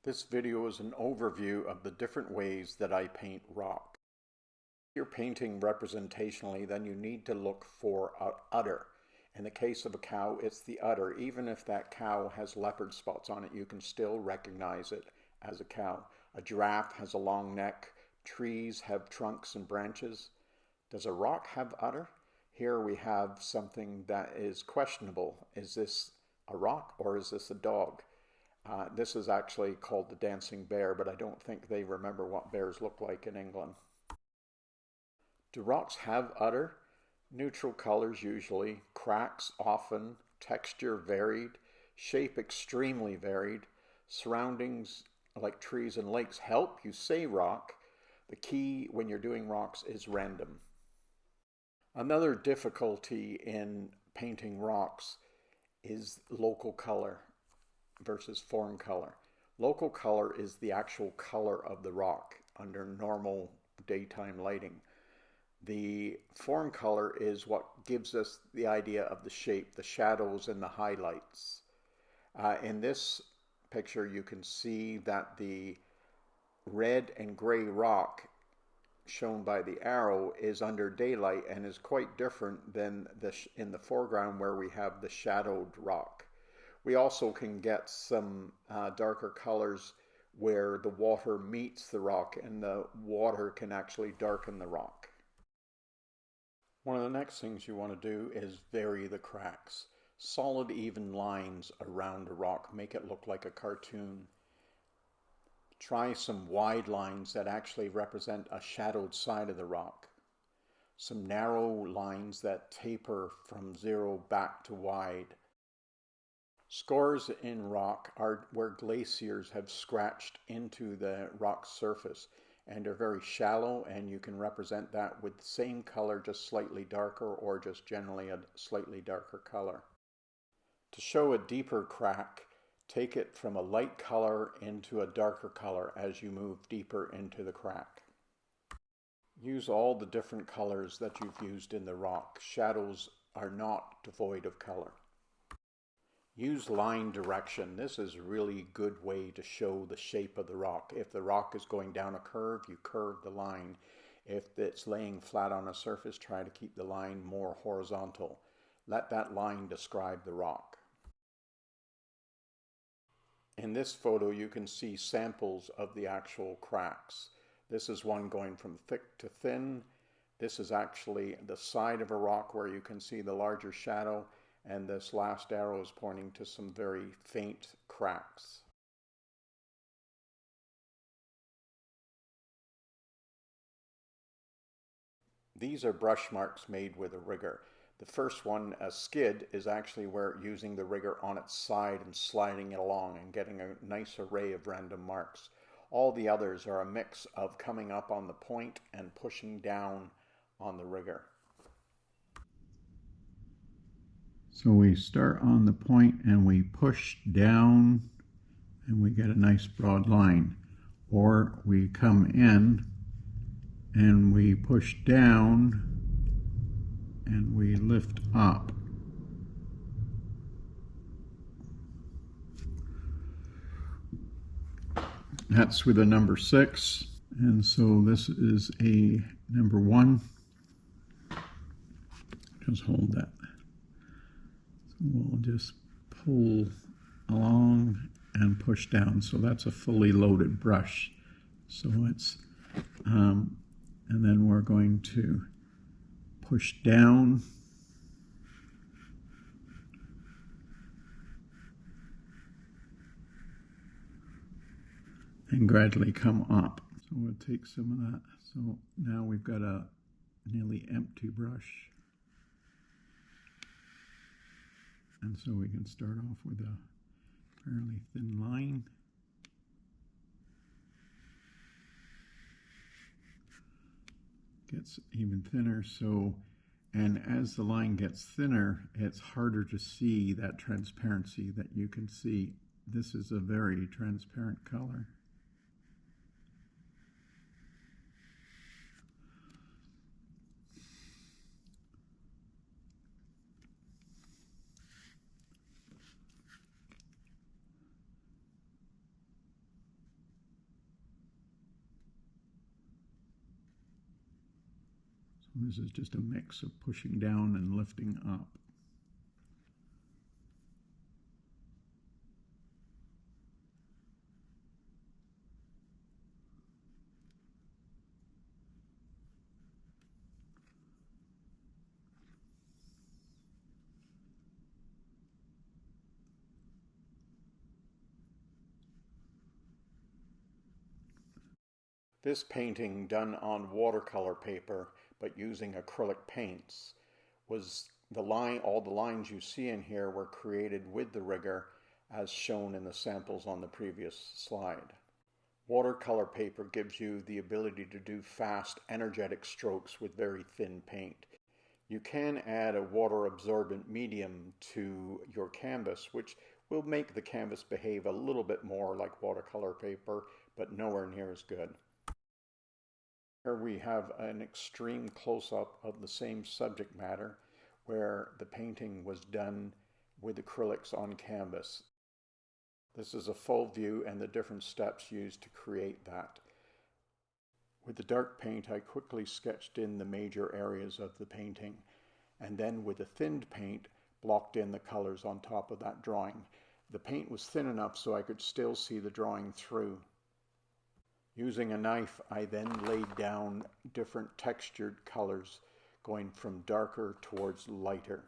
This video is an overview of the different ways that I paint rock. If you're painting representationally, then you need to look for an udder. In the case of a cow, it's the udder. Even if that cow has leopard spots on it, you can still recognize it as a cow. A giraffe has a long neck. Trees have trunks and branches. Does a rock have udder? Here we have something that is questionable. Is this a rock or is this a dog? This is actually called the dancing bear, but I don't think they remember what bears look like in England. Do rocks have udder? Neutral colors usually, cracks often, texture varied, shape extremely varied, surroundings like trees and lakes help you say rock. The key when you're doing rocks is random. Another difficulty in painting rocks is local color versus foreign color. Local color is the actual color of the rock under normal daytime lighting. The foreign color is what gives us the idea of the shape, the shadows and the highlights. In this picture you can see that the red and gray rock shown by the arrow is under daylight and is quite different than in the foreground where we have the shadowed rock. We also can get some darker colors where the water meets the rock and the water can actually darken the rock. One of the next things you want to do is vary the cracks. Solid even lines around a rock make it look like a cartoon. Try some wide lines that actually represent a shadowed side of the rock. Some narrow lines that taper from zero back to wide. Scores in rock are where glaciers have scratched into the rock surface and are very shallow, and you can represent that with the same color, just slightly darker, or just generally a slightly darker color. To show a deeper crack, take it from a light color into a darker color as you move deeper into the crack. Use all the different colors that you've used in the rock. Shadows are not devoid of color. Use line direction. This is a really good way to show the shape of the rock. If the rock is going down a curve, you curve the line. If it's laying flat on a surface, try to keep the line more horizontal. Let that line describe the rock. In this photo, you can see samples of the actual cracks. This is one going from thick to thin. This is actually the side of a rock where you can see the larger shadow. And this last arrow is pointing to some very faint cracks. These are brush marks made with a rigger. The first one, a skid, is actually where using the rigger on its side and sliding it along and getting a nice array of random marks. All the others are a mix of coming up on the point and pushing down on the rigger. So we start on the point and we push down and we get a nice broad line. Or we come in and we push down and we lift up. That's with a number 6. And so this is a number 1. Just hold that. We'll just pull along and push down. So that's a fully loaded brush. So it's, and then we're going to push down. And gradually come up. So we'll take some of that. So now we've got a nearly empty brush. And so we can start off with a fairly thin line. Gets even thinner, and as the line gets thinner, it's harder to see that transparency that you can see. This is a very transparent color. This is just a mix of pushing down and lifting up. This painting, done on watercolor paper but using acrylic paints, was all the lines you see in here were created with the rigger as shown in the samples on the previous slide. Watercolor paper gives you the ability to do fast, energetic strokes with very thin paint. You can add a water-absorbent medium to your canvas, which will make the canvas behave a little bit more like watercolor paper, but nowhere near as good. Here we have an extreme close-up of the same subject matter where the painting was done with acrylics on canvas. This is a full view and the different steps used to create that. With the dark paint, I quickly sketched in the major areas of the painting, and then with the thinned paint, blocked in the colors on top of that drawing. The paint was thin enough so I could still see the drawing through. Using a knife, I then laid down different textured colors, going from darker towards lighter.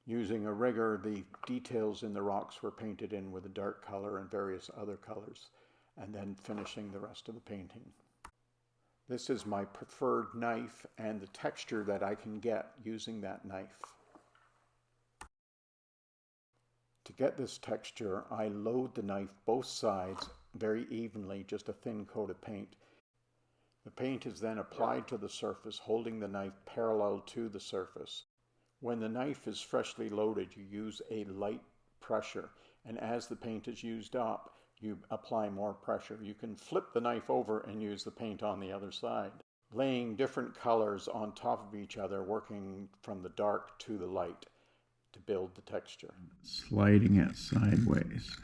Using a rigger, the details in the rocks were painted in with a dark color and various other colors, and then finishing the rest of the painting. This is my preferred knife and the texture that I can get using that knife. To get this texture, I load the knife both sides very evenly, just a thin coat of paint. The paint is then applied to the surface, holding the knife parallel to the surface. When the knife is freshly loaded, you use a light pressure, and as the paint is used up, you apply more pressure. You can flip the knife over and use the paint on the other side, laying different colors on top of each other, working from the dark to the light to build the texture. Sliding it sideways.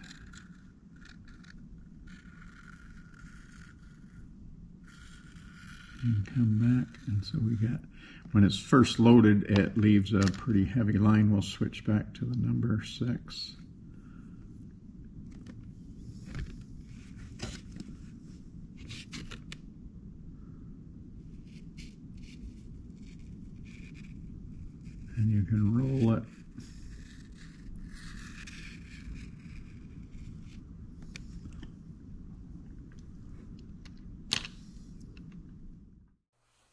And come back, and so we got, when it's first loaded, it leaves a pretty heavy line. We'll switch back to the number 6. And you can roll it.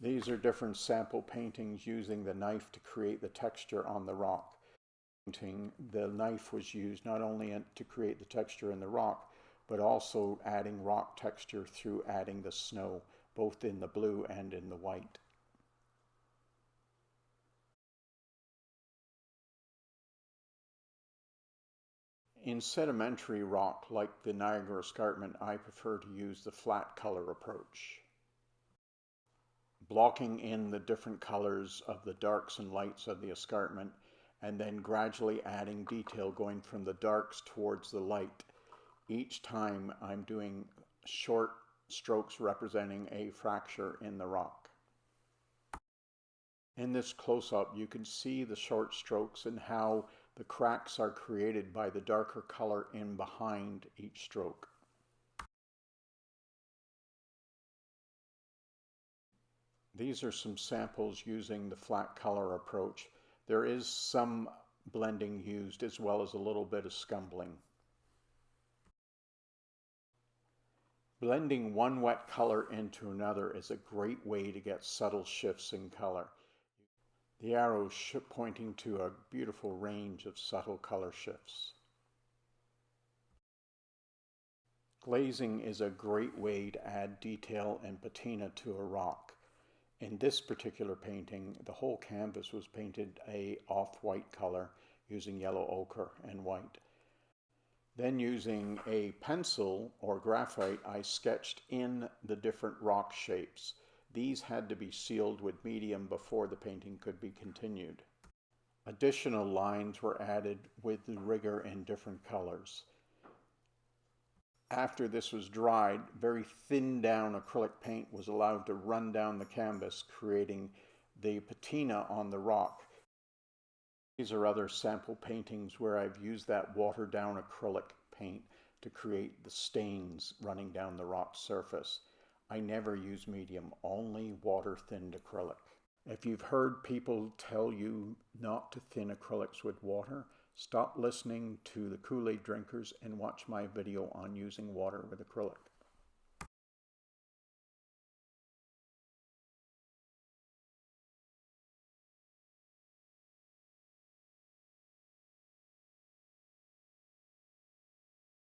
These are different sample paintings using the knife to create the texture on the rock. The knife was used not only to create the texture in the rock, but also adding rock texture through adding the snow, both in the blue and in the white. In sedimentary rock, like the Niagara Escarpment, I prefer to use the flat color approach, blocking in the different colors of the darks and lights of the escarpment, and then gradually adding detail going from the darks towards the light. Each time I'm doing short strokes representing a fracture in the rock. In this close-up, you can see the short strokes and how the cracks are created by the darker color in behind each stroke. These are some samples using the flat color approach. There is some blending used as well as a little bit of scumbling. Blending one wet color into another is a great way to get subtle shifts in color. The arrow pointing to a beautiful range of subtle color shifts. Glazing is a great way to add detail and patina to a rock. In this particular painting, the whole canvas was painted a off-white color using yellow ochre and white. Then using a pencil or graphite, I sketched in the different rock shapes. These had to be sealed with medium before the painting could be continued. Additional lines were added with the rigger in different colors. After this was dried, very thin down acrylic paint was allowed to run down the canvas, creating the patina on the rock. These are other sample paintings where I've used that watered down acrylic paint to create the stains running down the rock surface. I never use medium, only water-thinned acrylic. If you've heard people tell you not to thin acrylics with water, stop listening to the Kool-Aid drinkers and watch my video on using water with acrylic.